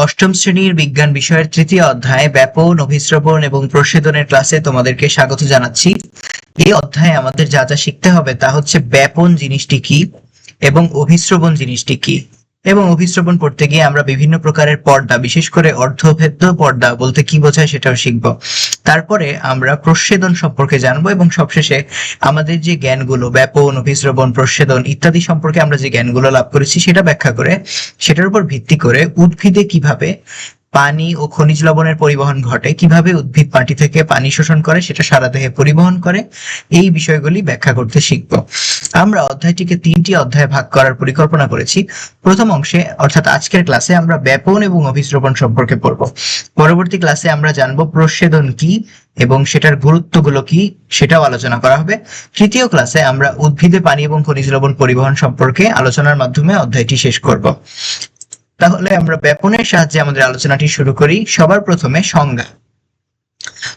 অষ্টম শ্রেণীর বিজ্ঞান বিষয়ের তৃতীয় অধ্যায় ব্যাপন, অভিস্রবণ এবং প্রস্বেদনের ক্লাসে তোমাদেরকে স্বাগত জানাচ্ছি। এই অধ্যায়ে আমাদের যা যা শিখতে হবে তা হচ্ছে ব্যাপন জিনিসটি কি এবং অভিস্রবণ জিনিসটি কি। এবং অভিস্রবণ পড়তে গিয়ে আমরা বিভিন্ন প্রকারের পর্দা, বিশেষ করে অর্ধভেদ্য পর্দা বলতে কি বোঝায় সেটাও শিখব। তারপরে আমরা প্রস্বেদন সম্পর্কে জানবো এবং সবশেষে আমাদের যে জ্ঞানগুলো ব্যাপন, অভিস্রবণ, প্রস্বেদন ইত্যাদি সম্পর্কে আমরা যে জ্ঞানগুলো লাভ করেছি সেটা ব্যাখ্যা করে সেটার উপর ভিত্তি করে উদ্ভিদে কিভাবে পানি ও খনিজ লবণের পরিবহন ঘটে, কিভাবে উদ্ভিদ মাটি থেকে পানি শোষণ করে সেটা সারা দেহে পরিবহন করে, এই বিষয়গুলি ব্যাখ্যা করতে শিখব। আমরা অধ্যায়টিকে 3টি অধ্যায়ে ভাগ করার পরিকল্পনা করেছি। প্রথম অংশে অর্থাৎ আজকের ক্লাসে আমরা ব্যাপন এবং অভিস্রবণ সম্পর্কে পড়ব। পরবর্তী ক্লাসে আমরা জানবো প্রস্বেদন কি এবং সেটার গুরুত্বগুলো কি সেটাও আলোচনা করা হবে। তৃতীয় ক্লাসে আমরা উদ্ভিদে পানি এবং খনিজ লবণ পরিবহন সম্পর্কে আলোচনার মাধ্যমে অধ্যায়টি শেষ করব। তাহলে আমরা ব্যাপনের সাহায্যে আমাদের আলোচনাটি শুরু করি। সবার প্রথমে সংজ্ঞা।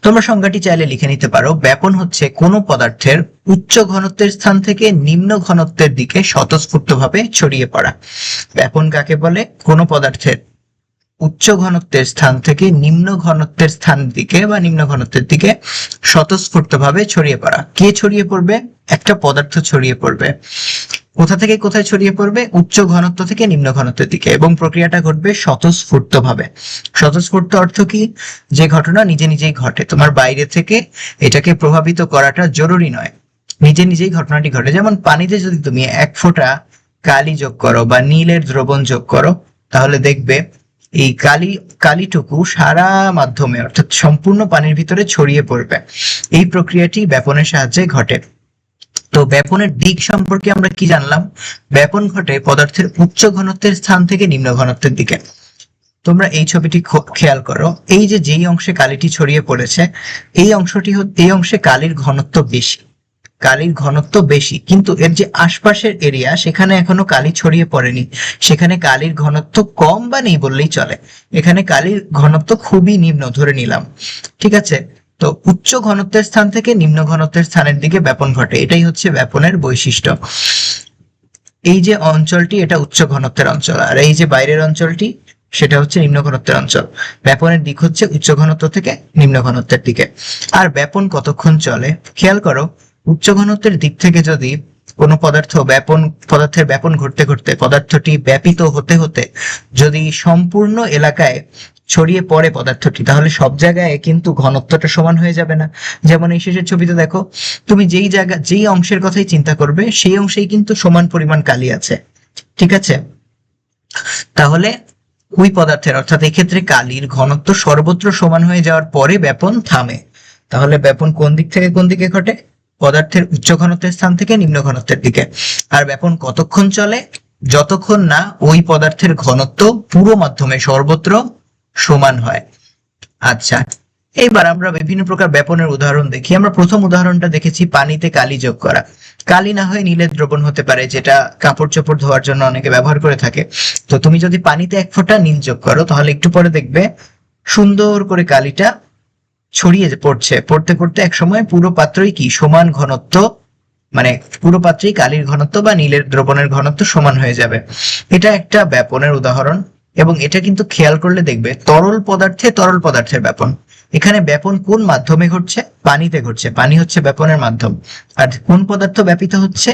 তোমরা সংজ্ঞাটি চাইলে লিখে নিতে পারো। ব্যাপন হচ্ছে কোনো পদার্থের উচ্চ ঘনত্বের স্থান থেকে নিম্ন ঘনত্বের দিকে স্বতঃস্ফূর্তভাবে ছড়িয়ে পড়া। ব্যাপন কাকে বলে? কোনো পদার্থের উচ্চ ঘনত্বের স্থান থেকে নিম্ন ঘনত্বের স্থান দিকে বা নিম্ন ঘনত্বের দিকে স্বতঃস্ফূর্তভাবে ছড়িয়ে পড়া। কে ছড়িয়ে পড়বে? একটা পদার্থ ছড়িয়ে পড়বে। কোথা থেকে কোথায় ছড়িয়ে পড়বে? উচ্চ ঘনত্ব থেকে নিম্ন ঘনত্বের দিকে, এবং প্রক্রিয়াটা ঘটবে স্বতঃস্ফূর্তভাবে। স্বতঃস্ফূর্ত অর্থ কি? যে ঘটনা নিজে নিজেই ঘটে, তোমার বাইরে থেকে এটাকে প্রভাবিত করাটা জরুরি নয়, নিজে নিজেই ঘটনাটি ঘটে। যেমন পানিতে যদি তুমি 1 ফোঁটা কালি যোগ করো বা নীলের দ্রবণ যোগ করো, তাহলে দেখবে এই কালিটুকু সারা মাধ্যমে অর্থাৎ সম্পূর্ণ পানির ভিতরে ছড়িয়ে পড়বে। এই প্রক্রিয়াটি ব্যাপনের সাহায্যে ঘটে। তো ব্যাপনের দিক সম্পর্কে আমরা কি জানলাম? ব্যাপন ঘটে পদার্থের উচ্চ ঘনত্বের স্থান থেকে নিম্ন ঘনত্বের দিকে। তোমরা এই ছবিটি খেয়াল করো, এই যে যেই অংশে কালিটি ছড়িয়ে পড়েছে এই অংশে কালির ঘনত্ব বেশি, কালির ঘনত্ব বেশি, কিন্তু এর যে আশপাশের এরিয়া সেখানে এখনো কালি ছড়িয়ে পড়েনি, সেখানে কালির ঘনত্ব কম বা নেই বললেই চলে। এখানে কালির ঘনত্ব খুবই নিম্ন ধরে নিলাম, ঠিক আছে? তো উচ্চ ঘনত্বের স্থান থেকে নিম্ন ঘনত্বের স্থানের দিকে ব্যাপন ঘটে, এটাই হচ্ছে ব্যাপনের বৈশিষ্ট্য। এই যে অঞ্চলটি এটা উচ্চ ঘনত্বের অঞ্চল, আর এই যে বাইরের অঞ্চলটি সেটা হচ্ছে নিম্ন ঘনত্বের অঞ্চল। ব্যাপনের দিক হচ্ছে উচ্চ ঘনত্ব থেকে নিম্ন ঘনত্বের দিকে। আর ব্যাপন কতক্ষণ চলে খেয়াল করো। উচ্চ ঘনত্বের দিক থেকে যদি কোনো পদার্থের ব্যাপন ঘটতে ঘটতে পদার্থটি ব্যাপিত হতে হতে যদি সম্পূর্ণ এলাকায় ছড়িয়ে পড়ে পদার্থটি, তাহলে সব জায়গায় কিন্তু ঘনত্বটা সমান হয়ে যাবে না। যেমন এই শেষের ছবিতে দেখো, তুমি যেই অংশের কথাই চিন্তা করবে সেই অংশেই কিন্তু সমান পরিমাণ কালি আছে, ঠিক আছে? তাহলে ওই পদার্থের অর্থাৎ এক্ষেত্রে কালির ঘনত্ব সর্বত্র সমান হয়ে যাওয়ার পরে ব্যাপন থামে। তাহলে ব্যাপন কোন দিক থেকে কোন দিকে ঘটে? পদার্থের উচ্চ ঘনত্বের স্থান থেকে নিম্ন ঘনত্বের দিকে। আর ব্যাপন কতক্ষণ চলে? যতক্ষণ না ওই পদার্থের ঘনত্ব পুরো মাধ্যমে সর্বত্র সমান হয়। আচ্ছা, এইবার আমরা বিভিন্ন প্রকার ব্যাপনের উদাহরণ দেখি। আমরা প্রথম উদাহরণটা দেখেছি পানিতে কালি যোগ করা। কালি না হয়ে নীলের দ্রবণ হতে পারে, যেটা কাপড় চোপড় ধোয়ার জন্য অনেকে ব্যবহার করে থাকে। তো তুমি যদি পানিতে 1 ফোঁটা নীল যোগ করো, তাহলে একটু পরে দেখবে সুন্দর করে কালিটা ছড়িয়ে পড়ছে, পড়তে পড়তে একসময় পুরো পাত্রই কি সমান ঘনত্ব, মানে পুরো পাত্রেই কালির ঘনত্ব বা নীলের দ্রবণের ঘনত্ব সমান হয়ে যাবে। এটা একটা ব্যাপনের উদাহরণ, এবং এটা কিন্তু খেয়াল করলে দেখবে তরল পদার্থের ব্যাপন। এখানে ব্যাপন কোন মাধ্যমে ঘটছে? পানিতে ঘটছে, পানি হচ্ছে ব্যাপনের মাধ্যম। আর কোন পদার্থ ব্যাপিত হচ্ছে?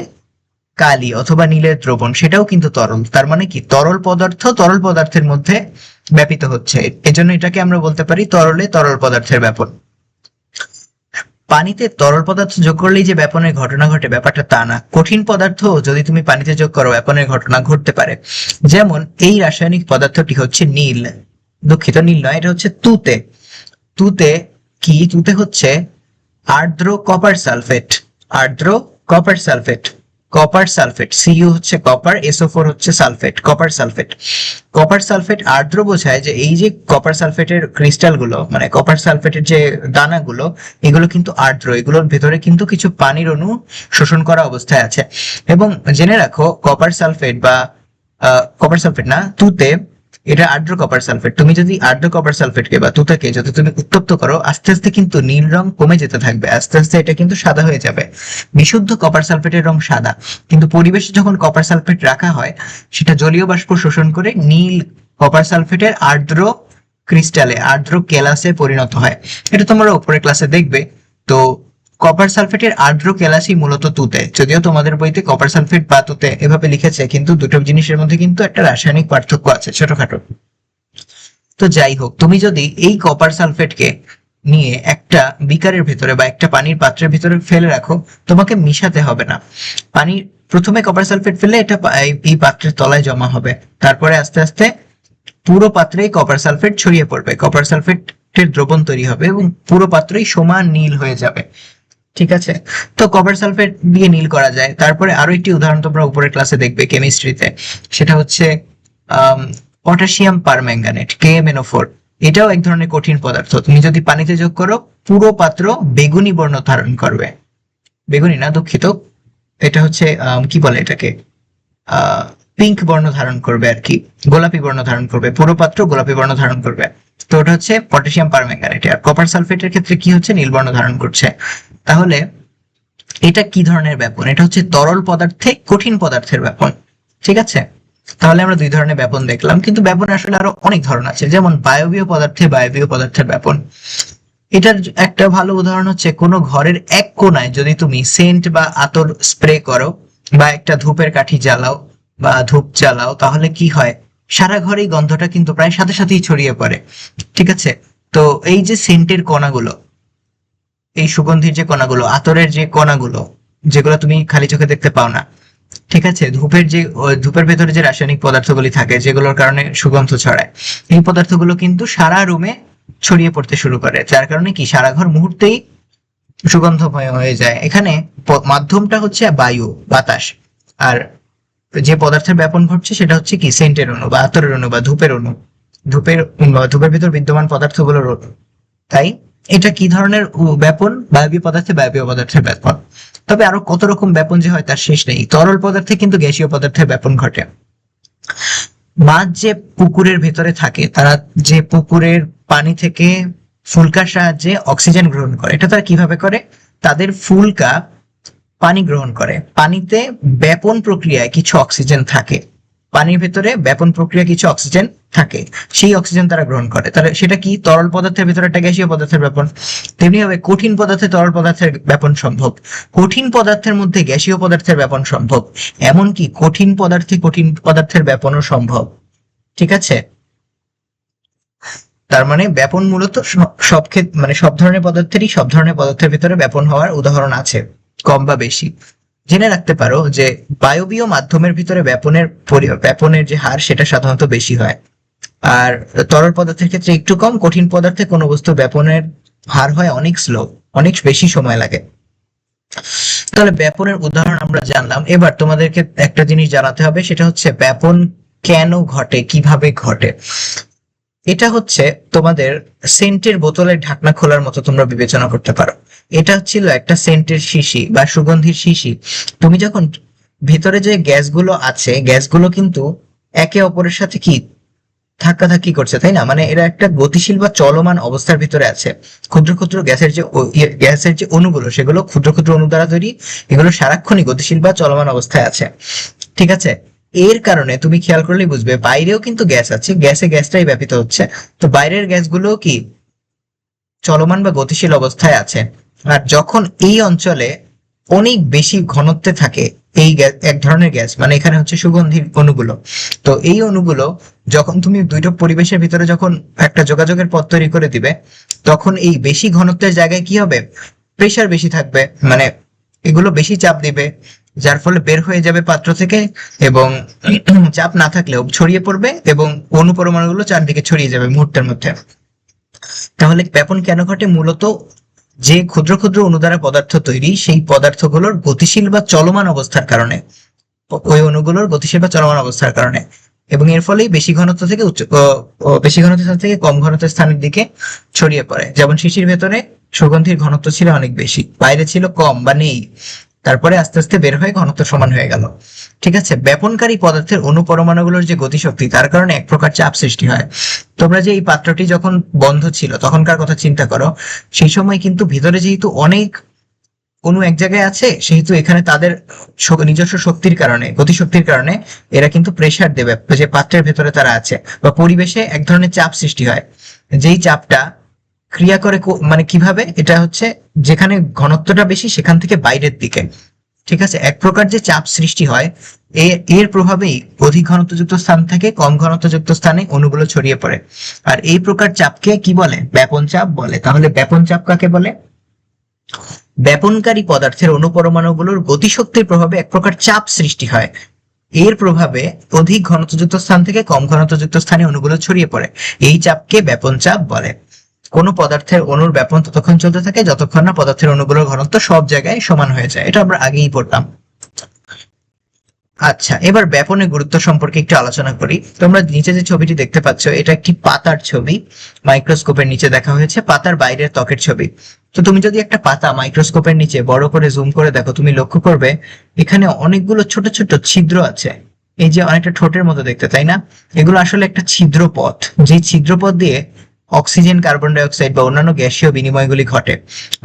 কালি অথবা নীলের দ্রবণ, সেটাও কিন্তু তরল। তার মানে কি তরল পদার্থের মধ্যে ব্যাপিত হচ্ছে, এজন্য এটাকে আমরা বলতে পারি তরল পদার্থের ব্যাপন। পানিতে তরল পদার্থ যোগ করলেই যে ব্যাপনের ঘটনা ঘটে ব্যাপারটা তা না। কঠিন পদার্থ যদি তুমি পানিতে যোগ করো ব্যাপনের ঘটনা ঘটতে পারে। যেমন এই রাসায়নিক পদার্থটি হচ্ছে নীল, দুঃখিত নীল নয়, এটা হচ্ছে তুতে। তুতে হচ্ছে আর্দ্র কপার সালফেট। Cu হচ্ছে কপার, SO4 হচ্ছে সালফেট, কপার সালফেট আর্দ্র বোঝায় যে এই যে কপার সালফেটের ক্রিস্টালগুলো, মানে কপার সালফেটের যে দানাগুলো, এগুলো কিন্তু আর্দ্র, এগুলোর ভেতরে কিন্তু কিছু পানির অণু শোষণ করা অবস্থায় আছে। এবং জেনে রাখো কপার সালফেট না, তুতে, এটা আর্দ্র কপার সালফেট। তুমি যদি আর্দ্র কপার সালফেটকে বা তুতাকে যদি তুমি উত্তপ্ত করো, আস্তে আস্তে কিন্তু নীল রং কমে যেতে থাকবে, আস্তে আস্তে এটা কিন্তু সাদা হয়ে যাবে। বিশুদ্ধ কপার সালফেটের রং সাদা, কিন্তু পরিবেশে যখন কপার সালফেট রাখা হয় সেটা জলীয় বাষ্প শোষণ করে নীল কপার সালফেটের আর্দ্র ক্রিস্টালে, আর্দ্র কেলাসে পরিণত হয়। এটা তোমরা উপরের ক্লাসে দেখবে। তো কপার সালফেটের আর্দ্র কেলাসই মূলত তুতে, যদিও তোমাদের বইতে কপার সালফেট বা তুতে এভাবে লিখেছে, কিন্তু দুটো জিনিসের মধ্যে কিন্তু একটা রাসায়নিক পার্থক্য আছে ছোটখাটো। তো যাই হোক, তুমি যদি এই কপার সালফেটকে নিয়ে একটা বিকারের ভেতরে বা একটা পানির পাত্রের ভিতরে ফেলে রাখো, তোমাকে মিশাতে হবে না। পানি প্রথমে কপার সালফেট ফেলে এটা এই পাত্রের তলায় জমা হবে, তারপরে আস্তে আস্তে পুরো পাত্রেই কপার সালফেট ছড়িয়ে পড়বে, কপার সালফেটের দ্রবণ তৈরি হবে এবং পুরো পাত্রই সমান নীল হয়ে যাবে। ঠিক আছে, তো কপার সালফেট দিয়ে নীল করা যায়। তারপরে আরো একটি উদাহরণ তোমরা উপরের ক্লাসে দেখবে কেমিস্ট্রিতে, সেটা হচ্ছে পটাশিয়াম পারম্যাঙ্গানেট, KMnO4। এটাও এক ধরনের কঠিন পদার্থ। তুমি যদি পানিতে যোগ করো, পুরো পাত্র বেগুনি বর্ণ ধারণ করবে, বেগুনি না, দুঃখিত, এটা হচ্ছে কি বলে এটাকে, পিঙ্ক বর্ণ ধারণ করবে আর কি, গোলাপি বর্ণ ধারণ করবে, পুরো পাত্র গোলাপি বর্ণ ধারণ করবে। তো ওটা হচ্ছে পটাশিয়াম পারম্যাঙ্গানেট। আর কপার সালফেটের ক্ষেত্রে কি হচ্ছে, নীল বর্ণ ধারণ করছে। তাহলে এটা কি ধরনের ব্যাপন? এটা হচ্ছে তরল পদার্থে কঠিন পদার্থের ব্যাপন। ঠিক আছে, তাহলে আমরা দুই ধরনের ব্যাপন দেখলাম, কিন্তু ব্যাপন আসলে আরো অনেক ধরন আছে, যেমন বায়বীয় পদার্থে বায়বীয় পদার্থের ব্যাপন। এটার একটা ভালো উদাহরণ হচ্ছে কোনো ঘরের এক কোনায় যদি তুমি সেন্ট বা আতর স্প্রে করো বা একটা ধূপের কাঠি জ্বালাও বা ধূপ জ্বালাও, তাহলে কি হয়, সারা ঘরে এই গন্ধটা কিন্তু প্রায় সাথে সাথেই ছড়িয়ে পড়ে। ঠিক আছে, তো এই যে সেন্টের কণাগুলো, এই সুগন্ধির যে কণাগুলো, আতরের যে কণাগুলো, যেগুলো তুমি খালি চোখে দেখতে পাও না, ঠিক আছে, ধূপের ভেতরে যে রাসায়নিক পদার্থগুলি থাকে যেগুলোর কারণে সুগন্ধ ছড়ায়, এই পদার্থগুলো কিন্তু সারা রুমে ছড়িয়ে পড়তে শুরু করে, যার কারণে কি সারা ঘর মুহূর্তেই সুগন্ধময় হয়ে যায়। এখানে মাধ্যমটা হচ্ছে বায়ু, বাতাস, আর যে পদার্থের ব্যাপন ঘটছে সেটা হচ্ছে কি সেন্টের অণু বা আতরের অণু বা ধূপের অণু, ধূপের ভিতর বিদ্যমান পদার্থগুলোর অণু। তাই এটা কি ধরনের ব্যাপন? বায়বীয় পদার্থে বায়বীয় পদার্থের ব্যাপন। তবে আরো কত রকম ব্যাপন যে হয় তার শেষ নেই। তরল পদার্থে কিন্তু গ্যাসীয় পদার্থের ব্যাপন ঘটে। মাছ যে পুকুরের ভেতরে থাকে, তারা যে পুকুরের পানি থেকে ফুলকার সাহায্যে অক্সিজেন গ্রহণ করে, এটা তারা কিভাবে করে? তাদের ফুলকা পানি গ্রহণ করে, পানিতে ব্যাপন প্রক্রিয়ায় কিছু অক্সিজেন থাকে, পানির ভেতরে ব্যাপন প্রক্রিয়া কিছু অক্সিজেন থাকে, সেই অক্সিজেন তারা গ্রহণ করে। তাহলে সেটা কি? তরল পদার্থের ভেতরে একটা গ্যাসীয় পদার্থের ব্যাপন। তেমনি ভাবে কঠিন পদার্থে তরল পদার্থের ব্যাপন সম্ভব, কঠিন পদার্থের মধ্যে গ্যাসীয় পদার্থের ব্যাপন সম্ভব, এমনকি কঠিন পদার্থের ব্যাপনও সম্ভব। ঠিক আছে, তার মানে ব্যাপন মূলত সব ক্ষেত্রে, মানে সব ধরনের পদার্থেরই সব ধরনের পদার্থের ভিতরে ব্যাপন হওয়ার উদাহরণ আছে, কম বা বেশি। জেনে রাখতে পারো যে বায়বীয় মাধ্যমের ভিতরে ব্যাপনের যে হার সেটা সাধারণত বেশি হয়, আর তরল পদার্থের ক্ষেত্রে একটু কম। কঠিন পদার্থে কোনো বস্তু ব্যাপনের হার হয় অনেক স্লো, অনেক বেশি সময় লাগে। তাহলে ব্যাপনের উদাহরণ আমরা জানলাম। এবার তোমাদেরকে একটা জিনিস জানাতে হবে, সেটা হচ্ছে ব্যাপন কেন ঘটে, কিভাবে ঘটে। এটা হচ্ছে তোমাদের সেন্টের বোতলের ঢাকনা খোলার মতো তোমরা বিবেচনা করতে পারো। এটা ছিল একটা সেন্টের শিশি বা সুগন্ধির শিশি। তুমি যখন ভিতরে যে গ্যাসগুলো আছে, গ্যাসগুলো কিন্তু একে অপরের সাথে কি ধাক্কাধাক্কি করছে, তাই না? মানে এরা একটা গতিশীল বা চলমান অবস্থার ভিতরে আছে। ক্ষুদ্র ক্ষুদ্র গ্যাসের যে অণুগুলো, সেগুলো ক্ষুদ্র ক্ষুদ্র অণু দ্বারা তৈরি, এগুলো সারাক্ষণই গতিশীল বা চলমান অবস্থায় আছে। ঠিক আছে, এর কারণে তুমি খেয়াল করলেই বুঝবে বাইরেও কিন্তু গ্যাস আছে, গ্যাসটাই ব্যাপিত হচ্ছে। তো বাইরের গ্যাসগুলো কি চলমান বা গতিশীল অবস্থায় আছে। আর যখন এই অঞ্চলে অনেক বেশি ঘনত্বে থাকে এই এক ধরনের গ্যাস, মানে এখানে হচ্ছে সুগন্ধির অণুগুলো, তো এই অণুগুলো যখন তুমি দুইটা পরিবেশের ভিতরে যখন একটা যোগাযোগের পথ তৈরি করে দিবে, তখন এই বেশি ঘনত্বের জায়গায় কি হবে, প্রেসার বেশি থাকবে, মানে এগুলো বেশি চাপ দিবে, যার ফলে বের হয়ে যাবে পাত্র থেকে, এবং চাপ না থাকলেও ছড়িয়ে পড়বে এবং অণু পরমাণুগুলো চারদিকে ছড়িয়ে যাবে মুহূর্তের মধ্যে। তাহলে ব্যাপন কেন ঘটে? মূলত যে ক্ষুদ্র ক্ষুদ্র অণু দ্বারা পদার্থ তৈরি, সেই পদার্থগুলোর গতিশীল বা চলমান অবস্থার কারণে, ওই অণুগুলোর গতিশীল বা চলমান অবস্থার কারণে, এবং এর ফলেই বেশি ঘনত্ব স্থান থেকে কম ঘনত্ব স্থানের দিকে ছড়িয়ে পড়ে। যেমন শিশির ভেতরে সুগন্ধির ঘনত্ব ছিল অনেক বেশি, বাইরে ছিল কম বা নেই, তারপরে আস্তে আস্তে বের হয়ে ঘনত্ব সমান হয়ে গেল। ঠিক আছে, ব্যাপনকারী পদার্থের অণু পরমাণুগুলোর যে গতিশক্তি, তার কারণে এক প্রকার চাপ সৃষ্টি হয়। তোমরা যে এই পাত্রটি যখন বন্ধ ছিল তখনকার কথা চিন্তা করো, সেই সময় কিন্তু ভিতরে যেহেতু অনেক অণু এক জায়গায় আছে, সেহেতু এখানে তাদের নিজস্ব শক্তির কারণে, গতিশক্তির কারণে এরা কিন্তু প্রেসার দেবে যে পাত্রের ভেতরে তারা আছে, বা পরিবেশে এক ধরনের চাপ সৃষ্টি হয়, যেই চাপটা ক্রিয়া করে মানে কিভাবে, এটা হচ্ছে যেখানে ঘনত্বটা বেশি সেখান থেকে বাইরের দিকে, ঠিক আছে, এক প্রকার যে চাপ সৃষ্টি হয় এর প্রভাবেই অধিক ঘনত্বযুক্ত স্থান থেকে কম ঘনত্বযুক্ত স্থানে অণুগুলো ছড়িয়ে পড়ে। আর এই প্রকার চাপকে কি বলে? ব্যাপন চাপ বলে। তাহলে ব্যাপন চাপ কাকে বলে? ব্যাপনকারী পদার্থের অণুপরমাণুগুলোর গতিশক্তির প্রভাবে এক প্রকার চাপ সৃষ্টি হয়, এর প্রভাবে অধিক ঘনত্বযুক্ত স্থান থেকে কম ঘনত্বযুক্ত স্থানে অণুগুলো ছড়িয়ে পড়ে, এই চাপকে ব্যাপন চাপ বলে। কোনো পদার্থের অণুর ব্যাপন ততক্ষণ চলতে থাকে যতক্ষণ না পদার্থের অণুগুলোর ঘনত্ব সব জায়গায় সমান হয়ে যায়, এটা আমরা আগেই পড়তাম। আচ্ছা, এবার ব্যাপনের গুরুত্ব সম্পর্কে একটু আলোচনা করি। তোমরা নিচে যে ছবিটি দেখতে পাচ্ছ, এটা একটি পাতার ছবি, মাইক্রোস্কোপের নিচে দেখা হয়েছে, পাতার বাইরের ত্বকের ছবি। তো তুমি যদি একটা পাতা মাইক্রোস্কোপের নিচে বড় করে জুম করে দেখো, তুমি লক্ষ্য করবে এখানে অনেকগুলো ছোট ছোট ছিদ্র আছে, এই যে অনেকটা ঠোঁটের মতো দেখতে, তাই না? এগুলো আসলে একটা ছিদ্র পথ, যে ছিদ্র পথ দিয়ে অক্সিজেন, কার্বন ডাই অক্সাইড বা অন্যান্য গ্যাসীয় বিনিময়গুলি ঘটে।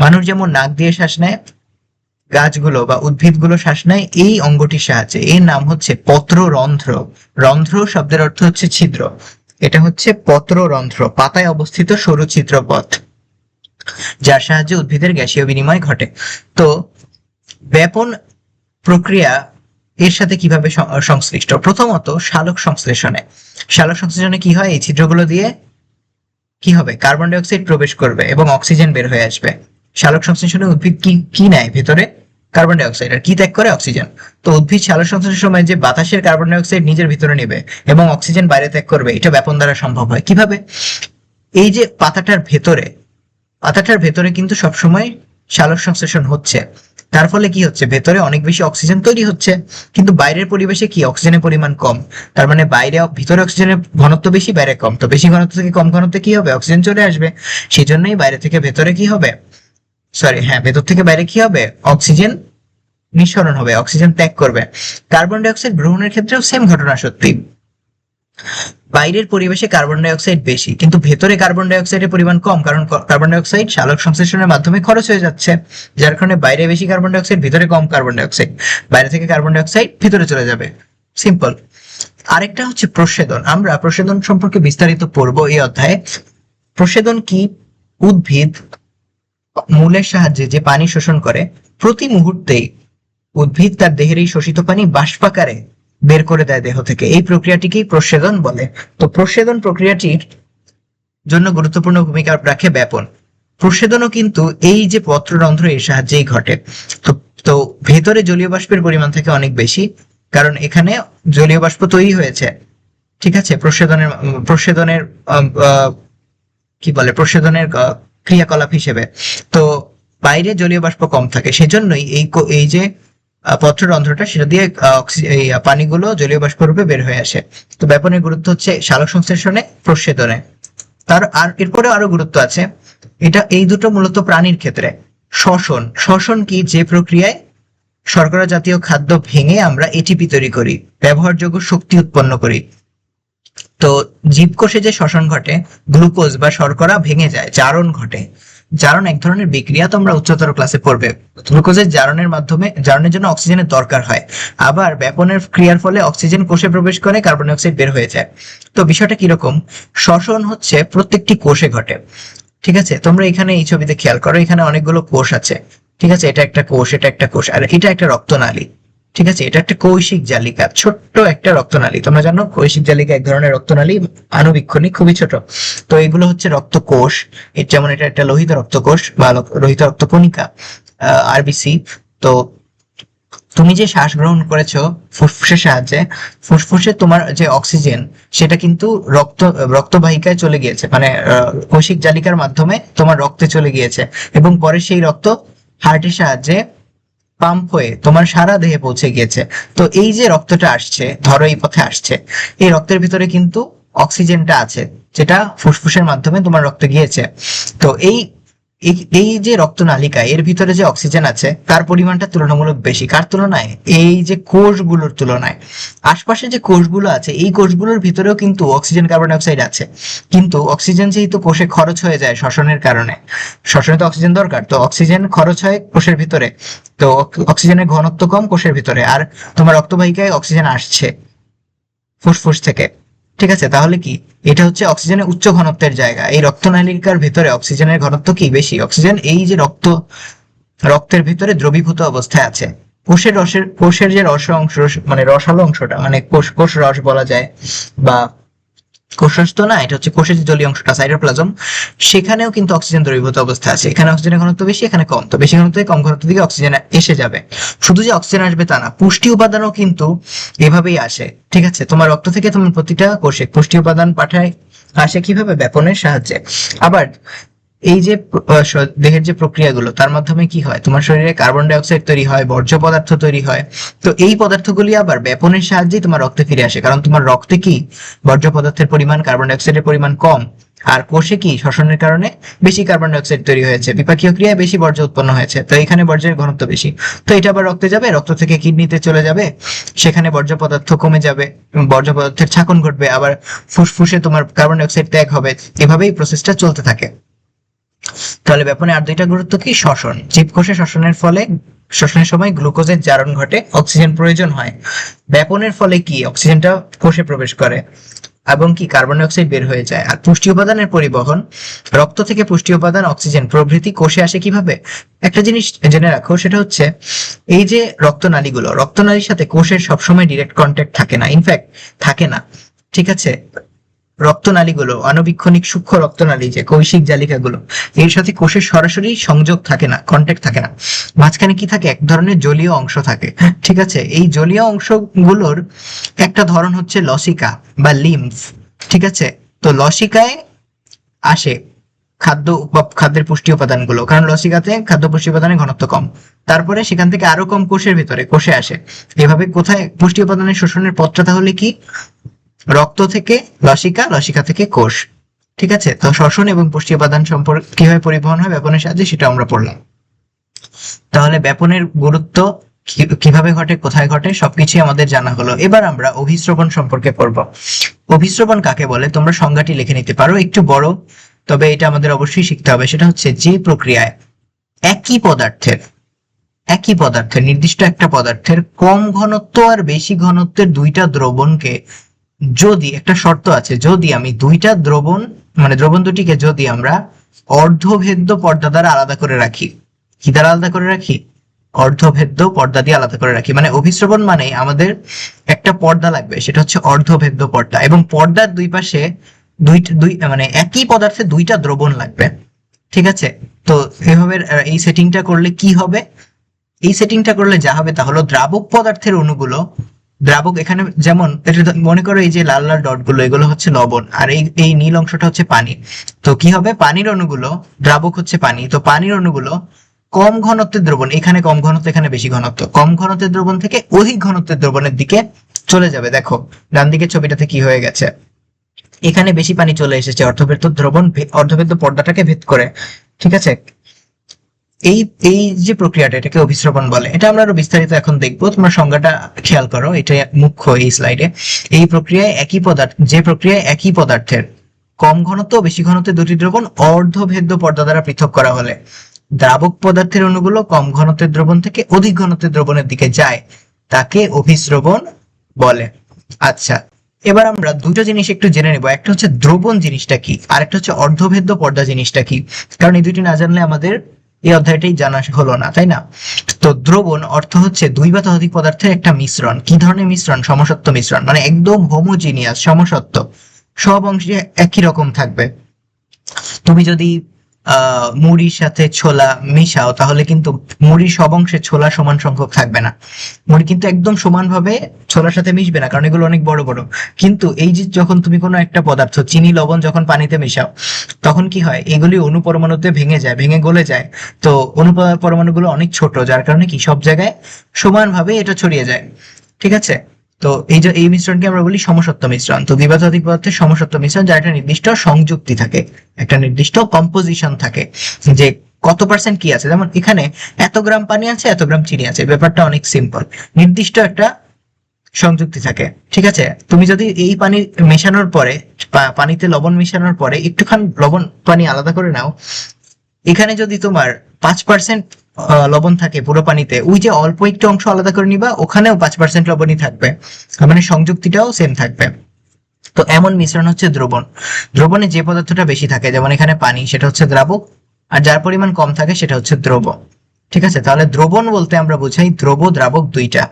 মানুষ যেমন নাক দিয়ে শ্বাস নেয়, গাছগুলো বা উদ্ভিদগুলো শ্বাস নেয় এই অঙ্গটির সাহায্যে, এর নাম হচ্ছে পত্ররন্ধ্র। রন্ধ্র শব্দের অর্থ হচ্ছে ছিদ্র, এটা হচ্ছে পত্ররন্ধ্র, পাতায় অবস্থিত সরু ছিদ্রপথ, যার সাহায্যে উদ্ভিদের গ্যাসীয় বিনিময় ঘটে। তো ব্যাপন প্রক্রিয়া এর সাথে কিভাবে সংশ্লিষ্ট? প্রথমত সালোক সংশ্লেষণে। সালোক সংশ্লেষণে কি হয়? এই ছিদ্রগুলো দিয়ে কি হবে? কার্বন ডাই অক্সাইড প্রবেশ করবে এবং অক্সিজেন বের হয়ে আসবে। সালোক সংশ্লেষণে উদ্ভিদ কি কি নেয় ভেতরে? Carbon die oxide. আর কি ত্যাগ করে? অক্সিজেন। তো উদ্ভিদ সালোক সংশ্লেষণের সময় যে বাতাসের কার্বন ডাই অক্সাইড নিজের ভিতরে নেবে এবং অক্সিজেন বাইরে ত্যাগ করবে, এটা ব্যাপন দ্বারা সম্ভব হয়। কিভাবে? এই যে পাতাটার ভেতরে কিন্তু সবসময় সালোক সংশ্লেষণ হচ্ছে, তার ফলে কি হচ্ছে? ভেতরে অনেক বেশি অক্সিজেন তৈরি হচ্ছে, কিন্তু বাইরের পরিবেশে কি অক্সিজেনের পরিমাণ কম, তার মানে ভিতরে অক্সিজেনের ঘনত্ব বেশি, বাইরে কম। তো বেশি ঘনত্ব থেকে কম ঘনত্বে কি হবে? অক্সিজেন চলে আসবে। সেই জন্যই বাইরে থেকে ভেতরে কি হবে, ভেতর থেকে বাইরে কি হবে? অক্সিজেন নিঃসরণ হবে, অক্সিজেন ত্যাগ করবে। কার্বন ডাই অক্সাইড গ্রহণের ক্ষেত্রেও সেম ঘটনা সত্যি। বাইরের পরিবেশে কার্বন ডাই অক্সাইড বেশি, কিন্তু ভেতরে কার্বন ডাই অক্সাইডের পরিমাণ কম, কারণ কার্বন ডাই অক্সাইড সালোক সংশ্লেষণের মাধ্যমে খরচ হয়ে যাচ্ছে, যার কারণে বাইরে বেশি কার্বন ডাই অক্সাইড, ভিতরে কম কার্বন ডাই অক্সাইড। বাইরে থেকে কার্বন ডাই অক্সাইড ভিতরে চলে যাবে, সিম্পল। আরেকটা হচ্ছে প্রস্বেদন। আমরা প্রস্বেদন সম্পর্কে বিস্তারিত পড়বো এই অধ্যায়ে। প্রস্বেদন কি? উদ্ভিদ মূলের সাহায্যে যে পানি শোষণ করে, প্রতি মুহূর্তেই উদ্ভিদ তার দেহের এই শোষিত পানি বাষ্পাকারে বের করে দেয় দেহ থেকে, এই প্রক্রিয়াটিকেই প্রস্বেদন বলে। তো প্রস্বেদন প্রক্রিয়াটির জন্য গুরুত্বপূর্ণ ভূমিকা রাখে ব্যাপন। প্রস্বেদনও কিন্তু এই যে পত্ররন্ধ্র এর সাহায্যেই ঘটে। তো তো ভেতরে জলীয় বাষ্পের পরিমাণ থেকে অনেক বেশি, কারণ এখানে জলীয় বাষ্প তৈরি হয়েছে, ঠিক আছে, প্রস্বেদনের কি বলে, প্রস্বেদনের ক্রিয়াকলাপ হিসেবে। তো বাইরে জলীয় বাষ্প কম থাকে, সেজন্যই এই যে পত্ররন্ধ্রটা, সেটা দিয়ে এই পানিগুলো জলীয় বাষ্প রূপে বের হয়ে আসে। তো ব্যাপনের গুরুত্ব হচ্ছে সালোক সংশ্লেষণে, প্রস্বেদনে। এরপরে আরো গুরুত্ব আছে। এই দুটো মূলত প্রাণীর ক্ষেত্রে। শ্বসন কি? যে প্রক্রিয়ায় শর্করা জাতীয় খাদ্য ভেঙে আমরা এটিপি তৈরি করি, ব্যবহারযোগ্য শক্তি উৎপন্ন করি। তো জীবকোষে যে শ্বসন ঘটে, গ্লুকোজ বা শর্করা ভেঙে যায়, জারণ ঘটে। জারণ এক ধরনের বিক্রিয়া, তোমরা উচ্চতর ক্লাসে পড়বে। গ্লুকোজের জারণের জন্য অক্সিজেনের দরকার হয়, আবার ব্যাপনের ক্রিয়ার ফলে অক্সিজেন কোষে প্রবেশ করে, কার্বন ডাই অক্সাইড বের হয়ে যায়। তো বিষয়টা কিরকম? শ্বসন হচ্ছে প্রত্যেকটি কোষে ঘটে, ঠিক আছে। তোমরা এখানে এই ছবিতে খেয়াল করো, এখানে অনেকগুলো কোষ আছে, ঠিক আছে, এটা একটা কোষ, এটা একটা কোষ, আর এটা একটা রক্তনালী, ঠিক আছে, এটা একটা কৌশিক জালিকা, ছোট্ট একটা রক্তনালী। তোমরা জানো কৌশিক জালিকা এক ধরনের রক্তনালী, আণুবীক্ষণী, খুবই ছোট। তো এগুলো হচ্ছে রক্তকোষ, যেমন এটা একটা লোহিত রক্তকোষ বা লোহিত রক্তকণিকা, আরবিসি। তো তুমি যে শ্বাস গ্রহণ করেছো ফুসফুসের সাহায্যে, ফুসফুসে তোমার যে অক্সিজেন, সেটা কিন্তু রক্তবাহিকায় চলে গিয়েছে, মানে কৌশিক জালিকার মাধ্যমে তোমার রক্তে চলে গিয়েছে, এবং পরে সেই রক্ত হার্টের সাহায্যে পাম্প হয়ে তোমার সারা দেহে পৌঁছে গিয়েছে। তো এই যে রক্তটা আসছে, ধরো এই পথে আসছে, এই রক্তের ভিতরে কিন্তু অক্সিজেনটা আছে, যেটা ফুসফুসের মাধ্যমে তোমার রক্তে গিয়েছে। তো এই যে রক্তনালিকা এর ভিতরে যে অক্সিজেন আছে তার পরিমাণটা তুলনামূলক বেশি, কার তুলনায়? এই যে কোষগুলোর তুলনায়। আশপাশে যে কোষগুলো আছে এই কোষগুলোর ভিতরেও কিন্তু অক্সিজেন কার্বন ডাই অক্সাইড আছে, কিন্তু অক্সিজেন যেহেতু কোষে খরচ হয়ে যায় শ্বসনের কারণে, শ্বসনে তো অক্সিজেন দরকার, তো অক্সিজেন খরচ হয় কোষের ভিতরে, তো অক্সিজেনের ঘনত্ব কম কোষের ভিতরে, আর তোমার রক্তবাহিকায় অক্সিজেন আসছে ফুসফুস থেকে। ঠিক আছে, তাহলে কি এটা হচ্ছে অক্সিজেনের উচ্চ ঘনত্বের জায়গা। এই রক্তনালিকার ভিতরে অক্সিজেনের ঘনত্ব কি বেশি? অক্সিজেন এই যে রক্তের ভিতরে দ্রবীভূত অবস্থায় আছে। কোষের যে রস অংশ, মানে রসালো অংশটা, মানে কোষ রস বলা যায়, বা কোষরস তো না, এটা হচ্ছে কোষের যে জলীয় অংশটা সাইটোপ্লাজম, সেখানেও কিন্তু অক্সিজেন দ্রবীভূত অবস্থা আছে। এখানে অক্সিজেনের ঘনত্ব বেশি, এখানে কম, তো বেশি ঘনত্ব কম ঘনত্ব দিকে অক্সিজেন এসে যাবে। শুধু যে অক্সিজেন আসবে তা না, পুষ্টি উপাদানও কিন্তু এভাবেই আসে। ঠিক আছে, তোমার রক্ত থেকে তোমার প্রতিটা কোষে পুষ্টি উপাদান পাঠায়, আসে কিভাবে? ব্যাপনের সাহায্যে। আবার এই যে দেহের যে প্রক্রিয়াগুলো, তার মাধ্যমে কি হয়, তোমার শরীরে কার্বন ডাই অক্সাইড তৈরি হয়, বর্জ্য পদার্থ তৈরি হয়, তো এই পদার্থগুলি আবার ব্যাপনের সাহায্যে তোমার রক্তে ফিরে আসে, কারণ তোমার রক্তে কি বর্জ্য পদার্থের পরিমাণ, কার্বন ডাই অক্সাইডের পরিমাণ কম, আর কোষে কি শ্বসনের কারণে বেশি কার্বন ডাই অক্সাইড তৈরি হয়েছে, বিপাকীয় ক্রিয়ায় বেশি বর্জ্য উৎপন্ন হয়েছে, তো এখানে বর্জ্যের ঘনত্ব বেশি, তো এটা আবার রক্তে যাবে, রক্ত থেকে কিডনিতে চলে যাবে, সেখানে বর্জ্য পদার্থ কমে যাবে, বর্জ্য পদার্থের ছাকন ঘটবে, আবার ফুসফুসে তোমার কার্বন ডাই অক্সাইড ত্যাগ হবে, এভাবেই প্রসেসটা চলতে থাকে। তাহলে ব্যাপনে আর দুইটা গুরুত্ব কি? শ্বসন, জীবকোষে শ্বসনের সময় গ্লুকোজের জারণ ঘটে, অক্সিজেন প্রয়োজন হয়। ব্যাপনের ফলে কি অক্সিজেনটা কোষে প্রবেশ করে এবং কি কার্বন ডাই অক্সাইড বের হয়ে যায়। আর পুষ্টি উপাদানের পরিবহন, রক্ত থেকে পুষ্টি উপাদান, অক্সিজেন প্রভৃতি কোষে আসে কিভাবে? একটা জিনিস জেনে রাখো, সেটা হচ্ছে এই যে রক্তনালীর সাথে কোষের সবসময় ডিরেক্ট কন্ট্যাক্ট থাকে না, ইনফ্যাক্ট থাকে না। ঠিক আছে, রক্তনালীগুলো, আণুবীক্ষণিক সূক্ষ্ম রক্তনালী, যে কৈশিক জালিকাগুলো, এর সাথে কোষের সরাসরি সংযোগ থাকে না, কন্ট্যাক্ট থাকে না। মাঝখানে কি থাকে? এক ধরনের জলীয় অংশ থাকে। ঠিক আছে, এই জলীয় অংশগুলোর একটা ধরন হচ্ছে লসিকা বা লিম্ফ। ঠিক আছে, তো লসিকায় আসে খাদ্যের পুষ্টি উপাদানগুলো, কারণ লসিকাতে খাদ্য পুষ্টি উপাদানের ঘনত্ব কম। তারপরে সেখান থেকে আরো কম কোষের ভিতরে, কোষে আসে। এভাবে কোথায় পুষ্টি উপাদানের শোষণের পথটা তাহলে কি? রক্ত থেকে লসিকা, লসিকা থেকে কোষ। ঠিক আছে, তো শ্বসন এবং পুষ্টি উপাদান সম্পর্কে কিভাবে পরিবহন হয় ব্যাপনের সাহায্যে, সেটা আমরা পড়লাম। তাহলে ব্যাপনের গুরুত্ব কিভাবে ঘটে, কোথায় ঘটে, সবকিছুই আমাদের জানা হলো। এবার আমরা অভিস্রবণ সম্পর্কে পড়ব। অভিস্রবণ কাকে বলে তোমরা সংজ্ঞাটি লিখে নিতে পারো, একটু বড়, তবে এটা আমাদের অবশ্যই শিখতে হবে। সেটা হচ্ছে যে প্রক্রিয়ায় একই পদার্থের নির্দিষ্ট একটা পদার্থের কম ঘনত্ব আর বেশি ঘনত্বের দুইটা দ্রবণকে, যদি একটা শর্ত আছে, যদি আমি দুইটা দ্রবণ দুটিকে যদি আমরা অর্ধভেদ্য পর্দা দ্বারা আলাদা করে রাখি। কি দ্বারা আলাদা করে রাখি? অর্ধভেদ্য পর্দা দিয়ে আলাদা করে রাখি। মানে অভিস্রবণ মানে আমাদের একটা পর্দা লাগবে, সেটা হচ্ছে অর্ধভেদ্য পর্দা, এবং পর্দার দুই পাশে মানে একই পদার্থে দুইটা দ্রবণ লাগবে। ঠিক আছে, তো এইভাবে এই সেটিংটা করলে কি হবে? এই সেটিংটা করলে যা হবে তা হলো, দ্রাবক পদার্থের অণুগুলো, দ্রাবক এখানে যেমন এটা মনে করো, এই যে লাল লাল ডট গুলো, এগুলো হচ্ছে লবণ, আর এই নীল অংশটা হচ্ছে পানি। তো কি হবে? পানির অণুগুলো, দ্রাবক হচ্ছে পানি, তো পানির অণুগুলো কম ঘনত্বের দ্রবণ, এখানে কম ঘনত্ব, এখানে বেশি ঘনত্ব, কম ঘনত্বের দ্রবণ থেকে অধিক ঘনত্বের দ্রবণের দিকে চলে যাবে। দেখো ডান দিকের ছবিটাতে কি হয়ে গেছে, এখানে বেশি পানি চলে এসেছে অর্ধভেদ্য পর্দাটাকে ভেদ করে। ঠিক আছে, এই যে প্রক্রিয়াটা, এটাকে অভিস্রবণ বলে। এটা আমরা আরো বিস্তারিত এখন দেখবো, তোমরা সংজ্ঞাটা খেয়াল করো, এটা মুখ্য এই স্লাইডে। এই প্রক্রিয়ায় একই পদার্থের কম ঘনত্ব ও বেশি ঘনত্বের দুটি দ্রবণ অর্ধভেদ্য পর্দা দ্বারা পৃথক করা হলে দ্রাবক পদার্থের অণুগুলো কম ঘনত্বের দ্রবণ থেকে অধিক ঘনত্বের দ্রবণের দিকে যায়, তাকে অভিস্রবণ বলে। আচ্ছা, এবার আমরা দুটো জিনিস একটু জেনে নেব। একটা হচ্ছে দ্রবণ জিনিসটা কি, আর একটা হচ্ছে অর্ধভেদ্য পর্দা জিনিসটা কি, কারণ এই দুটি না জানলে আমাদের এই অধ্যায়টাই জানা হলো না, তাই না? তো দ্রবণ অর্থ হচ্ছে দুই বা ততোধিক পদার্থের একটা মিশ্রণ। কি ধরনের মিশ্রণ? সমসত্ব মিশ্রণ, মানে একদম হোমোজিনিয়াস, সমসত্ব, সব অংশে একই রকম থাকবে। তুমি যদি মুড়ির সাথে ছোলা মিশাও, তাহলে কিন্তু মুড়ির সব অংশে ছোলা সমান সংখ্যক থাকবে না। মুড়ি কিন্তু একদম সমানভাবে ছোলার সাথে মিশবে না, কারণ এগুলো অনেক বড় বড়। কিন্তু এই যে যখন তুমি কোনো একটা পদার্থ, চিনি, লবণ যখন পানিতে মেশাও, তখন কি হয়? এগুলি অণু পরমাণুতে ভেঙে গলে যায়। তো অণু পরমাণুগুলো অনেক ছোট, যার কারণে কি সব জায়গায় সমানভাবে এটা ছড়িয়ে যায়। ঠিক আছে, তো এই মিশ্রণকে আমরা বলি সমসত্ব মিশ্রণ। তো দুই বা ততোধিক পদার্থের সমসত্ব মিশ্রণ, যার একটা নির্দিষ্ট সংযুক্তি থাকে, একটা নির্দিষ্ট কম্পোজিশন থাকে, যে কত পার্সেন্ট কি আছে, যেমন এখানে এত গ্রাম পানি আছে, এত গ্রাম চিনি আছে, ব্যাপারটা অনেক সিম্পল, নির্দিষ্ট একটা সংযুক্তি থাকে। ঠিক আছে, তুমি যদি এই পানি মেশানোর পরে পানিতে লবণ মেশানোর পরে একটুখানি লবণ পানি আলাদা করে নাও, এখানে যদি তোমার 5% লবণ থাকে পুরো পানিতে, ওই যে অল্প একটু অংশ আলাদা করে নিবা, ওখানেও 5% লবণই থাকবে, মানে সংযুক্তিটাও সেম থাকবে। তো এমন মিশ্রণ হচ্ছে দ্রবণ। দ্রবণে যে পদার্থটা বেশি থাকে, যেমন এখানে পানি, সেটা হচ্ছে দ্রাবক, আর যার পরিমাণ কম থাকে সেটা হচ্ছে দ্রব। ঠিক আছে, তাহলে দ্রবণ বলতে আমরা বুঝাই দ্রব দ্রাবক দুইটা।